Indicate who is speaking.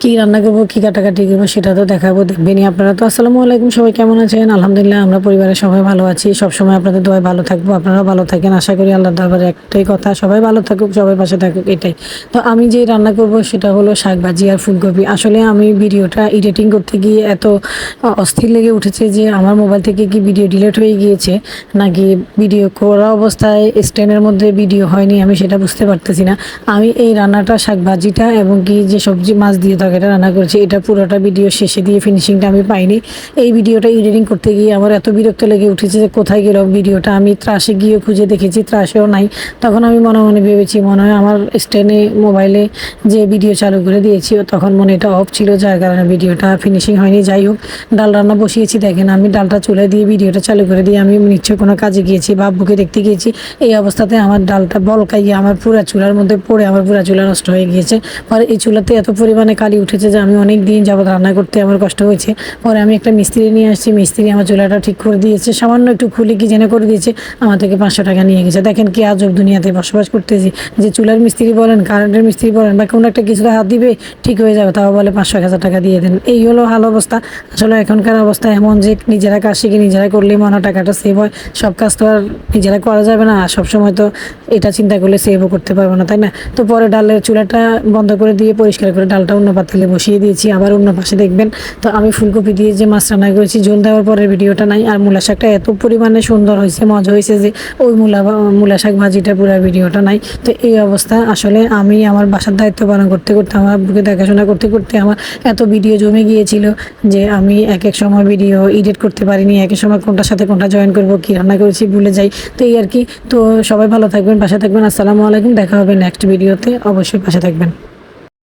Speaker 1: কি রান্না করবো, কি কাটাকাটি করবো সেটা তো দেখাবো, দেখবেনই আপনারা। তো আসসালামু আলাইকুম, সবাই কেমন আছেন? আলহামদুলিল্লাহ, আমরা পরিবারের সবাই ভালো আছি। সবসময় আপনাদের দোয়ায় ভালো থাকবো, আপনারাও ভালো থাকেন আশা করি। আল্লাহর দরবারে একটাই কথা, সবাই ভালো থাকুক, সবাই পাশে থাকুক, এটাই। তো আমি যে রান্না করব সেটা হলো শাক ভাজি আর ফুলকপি। আসলে আমি ভিডিওটা এডিটিং করতে গিয়ে এত অস্থির লেগে উঠেছে যে আমার মোবাইল থেকে কি ভিডিও ডিলিট হয়ে গিয়েছে নাকি ভিডিও করা অবস্থায় স্ট্যান্ডের মধ্যে ভিডিও হয়নি, আমি সেটা বুঝতে পারতেছি না। আমি এই রান্নাটা, শাক ভাজিটা এবং কি যে সবজি মাছ দিয়ে তরকারিটা রান্না করেছি, এটা পুরোটা ভিডিও শেষে দিয়ে ফিনিশিংটা আমি পাইনি। এই ভিডিওটা এডিটিং করতে গিয়ে আমার এত বিরক্ত লেগে উঠেছে যে কোথায় গেল ভিডিওটা। আমি ত্রাসে গিয়ে খুঁজে দেখেছি, ত্রাসেও নাই। তখন আমি মনে মনে ভেবেছি মনে হয় আমার স্ট্যান্ডে মোবাইলে যে ভিডিও চালু করে দিয়েছি তখন মনে এটা অফ ছিল, যার কারণে ভিডিওটা ফিনিশিং হয়নি। যাই হোক, ডাল রান্না বসিয়েছি, দেখেন আমি ডালটা চুলে দিয়ে ভিডিওটা চালু করে দিয়ে আমি নিশ্চয় কোনো কাজে গিয়েছি বা আব্বুকে দেখতে গিয়েছি। এই অবস্থাতে আমার ডালটা বলকাইয়ে আমার পুরা চুলার মধ্যে পড়ে আমার পুরা চুলা নষ্ট হয়ে গিয়েছে। পরে এই চুলাতে এত পরিমাণে কালি উঠেছে যে আমি অনেক দিন যাবত রান্না করতে আমার কষ্ট হয়েছে। পরে আমি একটা মিস্ত্রি নিয়ে আসছি, মিস্ত্রি আমার চুলাটা ঠিক করে দিয়েছে, সামান্য একটু খুলে কি জেনে করে দিয়েছে, আমার থেকে 500 টাকা নিয়ে গেছে। দেখেন কি আজব দুনিয়াতে বসবাস করতেছি, যে চুলার মিস্ত্রি বলেন, কারেন্টের মিস্ত্রি বলেন, বা কোনো একটা কিছুতে হাত দিবে ঠিক হয়ে যাবে, তাও বলে 500-1000 টাকা দিয়ে দেন। এই হলো হাল অবস্থা। আসলে এখনকার অবস্থা এমন যে নিজেরা কাজ শিখে নিজেরা করলেই মনে হয় টাকাটা সেভ হয়। সব কাজ তো আর নিজেরা করা যাবে না, আর সবসময় তো এটা চিন্তা করলে সেভও করতে পারবো না, তাই না? তো পরে ডালের চুলাটা বন্ধ করে দিয়ে পরিষ্কার করে ডালটা অন্য পাতিলে বসিয়ে দিয়েছি। আবার অন্য পাশে দেখবেন তো আমি ফুলকপি দিয়ে যে মাছ রান্না করেছি, ঝোল দেওয়ার পরের ভিডিওটা নাই। আর মূলা শাকটা এত পরিমাণে সুন্দর হয়েছে, মজা হয়েছে যে ওই মূলা শাক ভাজিটা পুরো ভিডিওটা নাই। তো এই অবস্থা। আসলে আমি আমার বাসার দায়িত্ব পালন করতে করতে, আমার আব্বুকে দেখাশোনা করতে করতে আমার এত ভিডিও জমে গিয়েছিল যে আমি এক এক সময় ভিডিও এডিট করতে পারিনি, এক এক সময় কোনটার সাথে কোনটা জয়েন করবো, কি রান্না করেছি ভুলে যাই। তো এই আর কি। তো সবাই ভালো থাকবেন, পাশে থাকবেন। আসসালামু আলাইকুম, দেখা হবে নেক্সট ভিডিওতে, অবশ্যই পাশে থাকবেন।